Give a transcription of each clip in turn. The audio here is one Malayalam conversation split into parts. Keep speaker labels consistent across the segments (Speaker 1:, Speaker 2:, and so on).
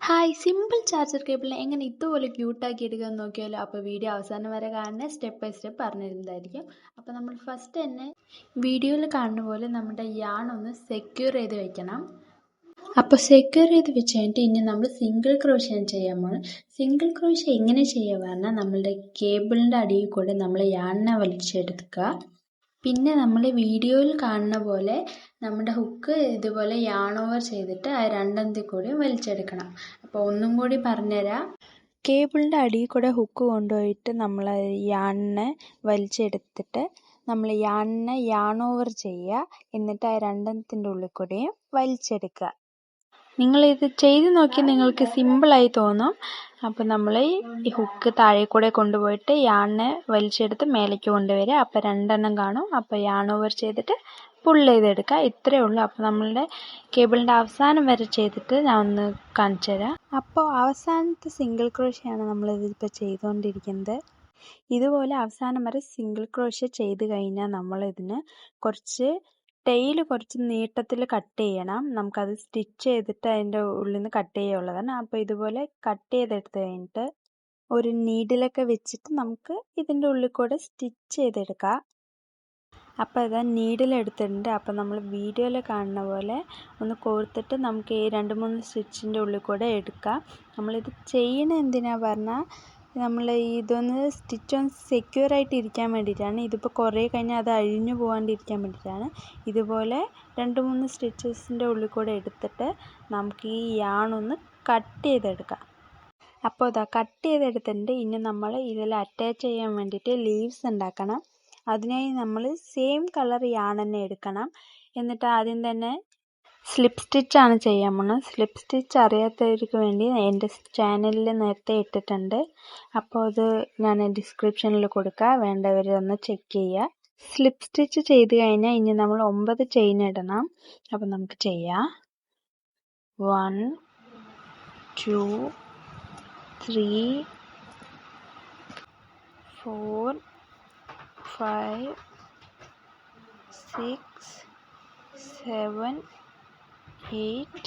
Speaker 1: ഹായ് സിമ്പിൾ ചാർജർ കേബിളിനെ എങ്ങനെ ഇതുപോലെ ക്യൂട്ടാക്കി എടുക്കാമെന്ന് നോക്കിയാലോ. അപ്പോൾ വീഡിയോ അവസാനം വരെ കാണുന്ന സ്റ്റെപ്പ് ബൈ സ്റ്റെപ്പ് പറഞ്ഞിരുന്നതായിരിക്കും. അപ്പോൾ നമ്മൾ ഫസ്റ്റ് തന്നെ വീഡിയോയിൽ കാണുന്ന പോലെ നമ്മുടെ യാൺ ഒന്ന് സെക്യൂർ ചെയ്ത് വെക്കണം. അപ്പോൾ സെക്യൂർ ചെയ്ത് വെച്ച് കഴിഞ്ഞിട്ട് ഇനി നമ്മൾ സിംഗിൾ ക്രോഷ്യാണ് ചെയ്യാൻ പോകുന്നത്. സിംഗിൾ ക്രോഷ്യ എങ്ങനെ ചെയ്യുക പറഞ്ഞാൽ നമ്മളുടെ കേബിളിൻ്റെ അടിയിൽ കൂടെ നമ്മൾ യാണിനെ വലിച്ചെടുക്കുക. പിന്നെ നമ്മൾ വീഡിയോയിൽ കാണുന്ന പോലെ നമ്മുടെ ഹുക്ക് ഇതുപോലെ യാൺ ഓവർ ചെയ്തിട്ട് ആ രണ്ടെണ്ണത്തിൽ കൂടി വലിച്ചെടുക്കണം. അപ്പോൾ ഒന്നും കൂടി പറഞ്ഞുതരാം. കേബിളിൻ്റെ അടിയിൽ കൂടെ ഹുക്ക് കൊണ്ടുപോയിട്ട് നമ്മൾ യാണിനെ വലിച്ചെടുത്തിട്ട് നമ്മൾ യാണിനെ യാൺ ഓവർ ചെയ്യുക. എന്നിട്ട് ആ രണ്ടെണ്ണത്തിൻ്റെ ഉള്ളിൽ കൂടെയും വലിച്ചെടുക്കുക. നിങ്ങളിത് ചെയ്ത് നോക്കി നിങ്ങൾക്ക് സിമ്പിളായി തോന്നും. അപ്പോൾ നമ്മൾ ഈ ഹുക്ക് താഴെ കൂടെ കൊണ്ടുപോയിട്ട് യാണിനെ വലിച്ചെടുത്ത് മേലേക്ക് കൊണ്ടുവരിക. അപ്പോൾ രണ്ടെണ്ണം കാണും. അപ്പോൾ യാൺ ഓവർ ചെയ്തിട്ട് പുൾ ചെയ്തെടുക്കുക. ഇത്രയേ ഉള്ളൂ. അപ്പോൾ നമ്മളുടെ കേബിളിൻ്റെ അവസാനം വരെ ചെയ്തിട്ട് ഞാൻ ഒന്ന് കാണിച്ചു തരാം. അപ്പോൾ അവസാനത്തെ സിംഗിൾ ക്രോഷ്യയാണ് നമ്മളിതിപ്പോൾ ചെയ്തുകൊണ്ടിരിക്കുന്നത്. ഇതുപോലെ അവസാനം വരെ സിംഗിൾ ക്രോഷ്യ ചെയ്ത് കഴിഞ്ഞാൽ നമ്മളിതിന് ടെയിൽ കുറച്ച് നീട്ടത്തിൽ കട്ട് ചെയ്യണം. നമുക്കത് സ്റ്റിച്ച് ചെയ്തിട്ട് അതിൻ്റെ ഉള്ളിൽ നിന്ന് കട്ട് ചെയ്യാനുള്ളതാണ്. അപ്പോൾ ഇതുപോലെ കട്ട് ചെയ്തെടുത്ത് കഴിഞ്ഞിട്ട് ഒരു നീഡിലൊക്കെ വെച്ചിട്ട് നമുക്ക് ഇതിൻ്റെ ഉള്ളിൽ കൂടെ സ്റ്റിച്ച് ചെയ്തെടുക്കാം. അപ്പോൾ ഇതാ നീഡിലെടുത്തിട്ടുണ്ട്. അപ്പോൾ നമ്മൾ വീഡിയോയിൽ കാണുന്ന പോലെ ഒന്ന് കോർത്തിട്ട് നമുക്ക് ഈ 2-3 സ്റ്റിച്ചിൻ്റെ ഉള്ളിൽ കൂടെ എടുക്കാം. നമ്മളിത് ചെയ്യണ എന്തിനാ പറഞ്ഞാൽ നമ്മൾ ഇതൊന്ന് സ്റ്റിച്ചൊന്ന് സെക്യൂറായിട്ട് ഇരിക്കാൻ വേണ്ടിയിട്ടാണ്. ഇതിപ്പോൾ കുറേ കഴിഞ്ഞാൽ അത് അഴിഞ്ഞു പോകാണ്ടിരിക്കാൻ വേണ്ടിയിട്ടാണ്. ഇതുപോലെ 2-3 സ്റ്റിച്ചസിൻ്റെ ഉള്ളിൽ കൂടെ എടുത്തിട്ട് നമുക്ക് ഈ യാണൊന്ന് കട്ട് ചെയ്തെടുക്കാം. അപ്പോൾ ഇതാ കട്ട് ചെയ്തെടുത്തിട്ടുണ്ട്. ഇനി നമ്മൾ ഇതിൽ അറ്റാച്ച് ചെയ്യാൻ വേണ്ടിയിട്ട് ലീവ്സ് ഉണ്ടാക്കണം. അതിനായി നമ്മൾ സെയിം കളർ യാൺ തന്നെ എടുക്കണം. എന്നിട്ട് ആദ്യം തന്നെ സ്ലിപ്പ് സ്റ്റിച്ചാണ് ചെയ്യാൻ പോകുന്നത്. സ്ലിപ്പ് സ്റ്റിച്ച് അറിയാത്തവർക്ക് വേണ്ടി എൻ്റെ ചാനലിൽ നേരത്തെ ഇട്ടിട്ടുണ്ട്. അപ്പോൾ അത് ഞാൻ ഡിസ്ക്രിപ്ഷനിൽ കൊടുക്കാം, വേണ്ടവർ ഒന്ന് ചെക്ക് ചെയ്യുക. സ്ലിപ്പ് സ്റ്റിച്ച് ചെയ്ത് കഴിഞ്ഞാൽ ഇനി നമ്മൾ 9 ചെയിൻ ഇടണം. അപ്പോൾ നമുക്ക് ചെയ്യാം. 1 2 3 4 5 6 7 8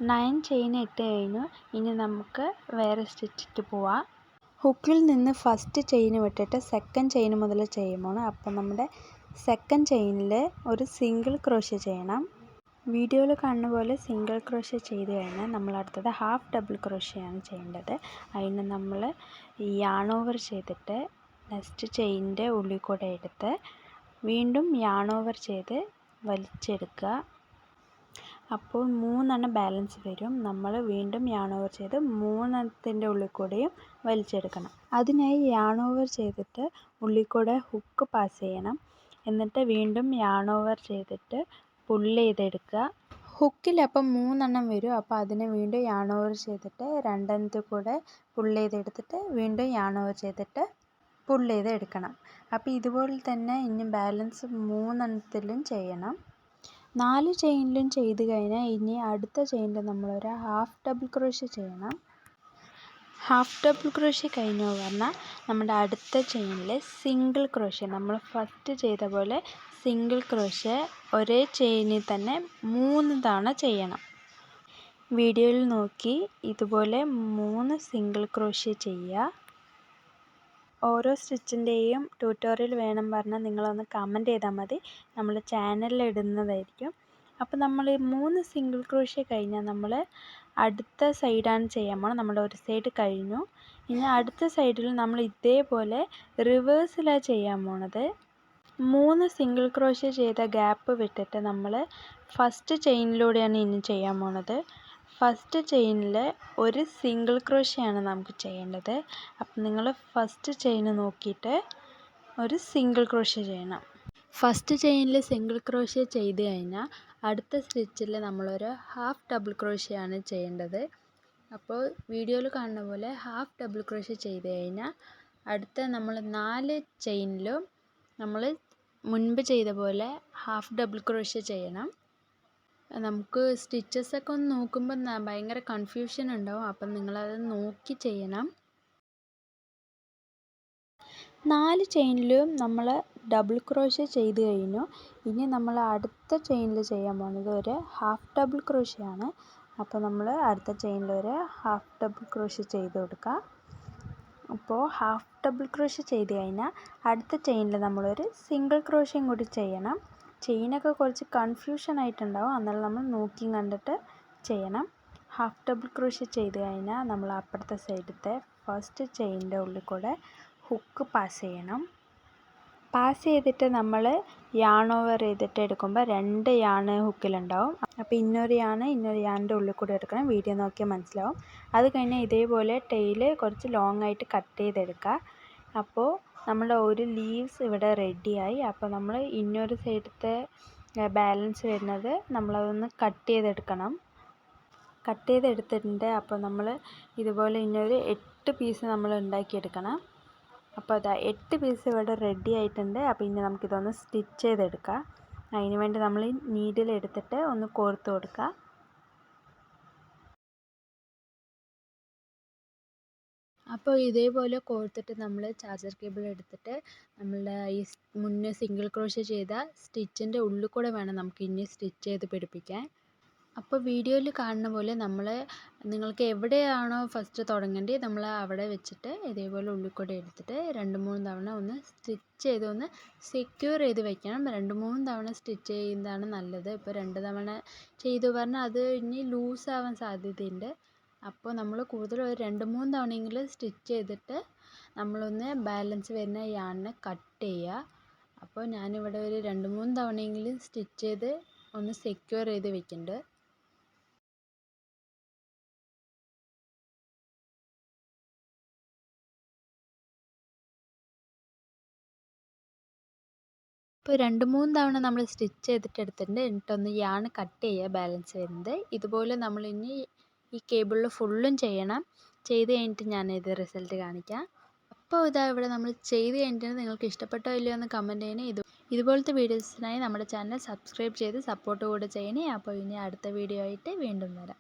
Speaker 1: 9 ചെയിൻ ഇട്ട് കഴിഞ്ഞു. ഇനി നമുക്ക് വേറെ സ്റ്റിച്ചിട്ട് പോവാം. ഹുക്കിൽ നിന്ന് ഫസ്റ്റ് ചെയിൻ വിട്ടിട്ട് സെക്കൻഡ് ചെയിൻ മുതൽ ചെയ്യുമ്പോൾ അപ്പോൾ നമ്മുടെ സെക്കൻഡ് ചെയിനിൽ ഒരു സിംഗിൾ ക്രോഷ്യ ചെയ്യണം. വീഡിയോയിൽ കാണുന്ന പോലെ സിംഗിൾ ക്രോഷ്യ ചെയ്ത് കഴിഞ്ഞാൽ നമ്മൾ അടുത്തത് ഹാഫ് ഡബിൾ ക്രോഷ്യയാണ് ചെയ്യേണ്ടത്. അതിന് നമ്മൾ യാൺ ഓവർ ചെയ്തിട്ട് നെക്സ്റ്റ് ചെയിനിൻ്റെ ഉള്ളിൽ കൂടെ എടുത്ത് വീണ്ടും യാൺ ഓവർ ചെയ്ത് വലിച്ചെടുക്കുക. അപ്പോൾ 3 ബാലൻസ് വരും. നമ്മൾ വീണ്ടും യാൺ ഓവർ ചെയ്ത് 3 ഉള്ളിൽ കൂടെയും വലിച്ചെടുക്കണം. അതിനായി യാൺ ഓവർ ചെയ്തിട്ട് ഉള്ളിൽ കൂടെ ഹുക്ക് പാസ് ചെയ്യണം. എന്നിട്ട് വീണ്ടും യാൺ ഓവർ ചെയ്തിട്ട് പുൾ ചെയ്തെടുക്കുക. ഹുക്കിൽ അപ്പം 3 വരും. അപ്പോൾ അതിനെ വീണ്ടും യാൺ ഓവർ ചെയ്തിട്ട് 2 കൂടെ പുൾ ചെയ്തെടുത്തിട്ട് വീണ്ടും യാൺ ഓവർ ചെയ്തിട്ട് പുൾ ചെയ്തെടുക്കണം. അപ്പോൾ ഇതുപോലെ തന്നെ ഇനി ബാലൻസ് 3 ചെയ്യണം. 4 ചെയിനിലും ചെയ്ത് കഴിഞ്ഞാൽ ഇനി അടുത്ത ചെയിനിൽ നമ്മളൊരു ഹാഫ് ഡബിൾ ക്രോഷ്യ ചെയ്യണം. ഹാഫ് ഡബിൾ ക്രോഷ്യ കഴിഞ്ഞു പറഞ്ഞാൽ നമ്മുടെ അടുത്ത ചെയിനിൽ സിംഗിൾ ക്രോഷ്യ നമ്മൾ ഫസ്റ്റ് ചെയ്ത പോലെ സിംഗിൾ ക്രോഷ്യ ഒരേ ചെയിനിൽ തന്നെ 3 തവണ ചെയ്യണം. വീഡിയോയിൽ നോക്കി ഇതുപോലെ 3 സിംഗിൾ ക്രോഷ്യ ചെയ്യുക. ഓരോ സ്റ്റിച്ചിൻ്റെയും ട്യൂട്ടോറിയൽ വേണം പറഞ്ഞാൽ നിങ്ങളൊന്ന് കമൻറ്റ് ചെയ്താൽ മതി, നമ്മൾ ചാനലിൽ ഇടുന്നതായിരിക്കും. അപ്പോൾ നമ്മൾ ഈ 3 സിംഗിൾ ക്രോഷ്യ കഴിഞ്ഞാൽ നമ്മൾ അടുത്ത സൈഡാണ് ചെയ്യാൻ പോകുന്നത്. നമ്മുടെ ഒരു സൈഡ് കഴിഞ്ഞു. ഇനി അടുത്ത സൈഡിൽ നമ്മൾ ഇതേപോലെ റിവേഴ്സിലാണ് ചെയ്യാൻ പോണത്. 3 സിംഗിൾ ക്രോഷ്യ ചെയ്ത ഗ്യാപ്പ് വിട്ടിട്ട് നമ്മൾ ഫസ്റ്റ് ചെയിനിലൂടെയാണ് ഇനി ചെയ്യാൻ പോണത്. ഫസ്റ്റ് ചെയിനിൽ ഒരു സിംഗിൾ ക്രോഷ്യയാണ് നമുക്ക് ചെയ്യേണ്ടത്. അപ്പം നിങ്ങൾ ഫസ്റ്റ് ചെയിൻ നോക്കിയിട്ട് ഒരു സിംഗിൾ ക്രോഷ്യ ചെയ്യണം. ഫസ്റ്റ് ചെയിനിൽ സിംഗിൾ ക്രോഷ്യ ചെയ്ത് കഴിഞ്ഞാൽ അടുത്ത സ്റ്റിച്ചിൽ നമ്മളൊരു ഹാഫ് ഡബിൾ ക്രോഷ്യയാണ് ചെയ്യേണ്ടത്. അപ്പോൾ വീഡിയോയിൽ കാണുന്ന പോലെ ഹാഫ് ഡബിൾ ക്രോഷ്യ ചെയ്ത് കഴിഞ്ഞാൽ അടുത്ത നമ്മൾ 4 ചെയിനിലും നമ്മൾ മുൻപ് ചെയ്ത പോലെ ഹാഫ് ഡബിൾ ക്രോഷ്യ ചെയ്യണം. നമുക്ക് സ്റ്റിച്ചസൊക്കെ ഒന്ന് നോക്കുമ്പോൾ ഭയങ്കര കൺഫ്യൂഷൻ ഉണ്ടാവും. അപ്പം നിങ്ങളത് നോക്കി ചെയ്യണം. 4 ചെയിനിലും നമ്മൾ ഡബിൾ ക്രോഷ്യ ചെയ്ത് കഴിഞ്ഞു. ഇനി നമ്മൾ അടുത്ത ചെയിനിൽ ചെയ്യാൻ പോകുന്നത് ഒരു ഹാഫ് ഡബിൾ ക്രോഷ്യ ആണ്. അപ്പോൾ നമ്മൾ അടുത്ത ചെയിനിൽ ഒരു ഹാഫ് ഡബിൾ ക്രോഷ്യ ചെയ്ത് കൊടുക്കുക. അപ്പോൾ ഹാഫ് ഡബിൾ ക്രോഷ്യ ചെയ്ത് കഴിഞ്ഞാൽ അടുത്ത ചെയിനിൽ നമ്മളൊരു സിംഗിൾ ക്രോഷ്യം കൂടി ചെയ്യണം. ചെയിനൊക്കെ കുറച്ച് കൺഫ്യൂഷൻ ആയിട്ടുണ്ടാവും, എന്നാലും നമ്മൾ നോക്കിയും കണ്ടിട്ട് ചെയ്യണം. ഹാഫ് ഡബിൾ ക്രോഷ്യ ചെയ്ത് കഴിഞ്ഞാൽ നമ്മൾ അപ്പുറത്തെ സൈഡത്തെ ഫസ്റ്റ് ചെയിനിൻ്റെ ഉള്ളിൽ കൂടെ ഹുക്ക് പാസ് ചെയ്യണം. പാസ് ചെയ്തിട്ട് നമ്മൾ യാൺ ഓവർ ചെയ്തിട്ട് എടുക്കുമ്പോൾ 2 യാൺ ഹുക്കിലുണ്ടാവും. അപ്പോൾ ഇന്നൊരു യാണിൻ്റെ ഉള്ളിൽ കൂടെ എടുക്കണം. വീഡിയോ നോക്കിയാൽ മനസ്സിലാവും. അത് കഴിഞ്ഞാൽ ഇതേപോലെ ടെയിൽ കുറച്ച് ലോങ് ആയിട്ട് കട്ട് ചെയ്തെടുക്കുക. അപ്പോൾ നമ്മുടെ ഒരു ലീവ്സ് ഇവിടെ റെഡിയായി. അപ്പോൾ നമ്മൾ ഇന്നൊരു സൈഡത്തെ ബാലൻസ് വരുന്നത് നമ്മളതൊന്ന് കട്ട് ചെയ്തെടുക്കണം. കട്ട് ചെയ്തെടുത്തിട്ടുണ്ട്. അപ്പോൾ നമ്മൾ ഇതുപോലെ ഇന്നൊരു 8 പീസ് നമ്മൾ ഉണ്ടാക്കിയെടുക്കണം. അപ്പോൾ അതാ 8 പീസ് ഇവിടെ റെഡി ആയിട്ടുണ്ട്. അപ്പോൾ ഇനി നമുക്കിതൊന്ന് സ്റ്റിച്ച് ചെയ്തെടുക്കാം. അതിന് വേണ്ടി നമ്മൾ നീഡിൽ എടുത്തിട്ട് ഒന്ന് കോർത്ത് കൊടുക്കുക. അപ്പോൾ ഇതേപോലെ കോർത്തിട്ട് നമ്മൾ ചാർജർ കേബിൾ എടുത്തിട്ട് നമ്മളുടെ ഈ മുന്നേ സിംഗിൾ ക്രോഷ്യ ചെയ്ത സ്റ്റിച്ചിൻ്റെ ഉള്ളിൽ കൂടെ വേണം നമുക്ക് ഇനി സ്റ്റിച്ച് ചെയ്ത് പിടിപ്പിക്കാൻ. അപ്പോൾ വീഡിയോയിൽ കാണുന്ന പോലെ നിങ്ങൾക്ക് എവിടെയാണോ ഫസ്റ്റ് തുടങ്ങേണ്ടത് നമ്മൾ അവിടെ വെച്ചിട്ട് ഇതേപോലെ ഉള്ളിൽ കൂടെ എടുത്തിട്ട് 2-3 തവണ ഒന്ന് സ്റ്റിച്ച് ചെയ്ത് ഒന്ന് സെക്യൂർ ചെയ്ത് വെക്കണം. 2-3 തവണ സ്റ്റിച്ച് ചെയ്യുന്നതാണ് നല്ലത്. ഇപ്പോൾ 2 തവണ ചെയ്തു പറഞ്ഞാൽ അത് ഇനി ലൂസാവാൻ സാധ്യതയുണ്ട്. അപ്പോൾ നമ്മൾ കൂടുതൽ ഒരു 2-3 തവണയെങ്കിലും സ്റ്റിച്ച് ചെയ്തിട്ട് നമ്മളൊന്ന് ബാലൻസ് വരുന്ന യാണിനെ കട്ട് ചെയ്യുക. അപ്പോൾ ഞാനിവിടെ ഒരു 2-3 തവണയെങ്കിലും സ്റ്റിച്ച് ചെയ്ത് ഒന്ന് സെക്യൂർ ചെയ്ത് വെക്കുന്നുണ്ട്. ഇപ്പോൾ 2-3 തവണ നമ്മൾ സ്റ്റിച്ച് ചെയ്തിട്ട് എടുത്തിട്ടുണ്ട്. എന്നിട്ടൊന്ന് യാൺ കട്ട് ചെയ്യുക ബാലൻസ് വരുന്നത്. ഇതുപോലെ നമ്മൾ ഇനി ഈ കേബിളിൽ ഫുള്ളും ചെയ്യണം. ചെയ്ത് കഴിഞ്ഞിട്ട് ഞാനിത് റിസൾട്ട് കാണിക്കാം. അപ്പോൾ ഇതാ ഇവിടെ നമ്മൾ ചെയ്ത് കഴിഞ്ഞിട്ട് നിങ്ങൾക്ക് ഇഷ്ടപ്പെട്ടോ ഇല്ലയോ എന്ന് കമൻറ്റ് ചെയ്യണേ. ഇതുപോലത്തെ വീഡിയോസിനായി നമ്മുടെ ചാനൽ സബ്സ്ക്രൈബ് ചെയ്ത് സപ്പോർട്ട് കൂടെ ചെയ്യണേ. അപ്പോൾ ഇനി അടുത്ത വീഡിയോ ആയിട്ട് വീണ്ടും വരാം.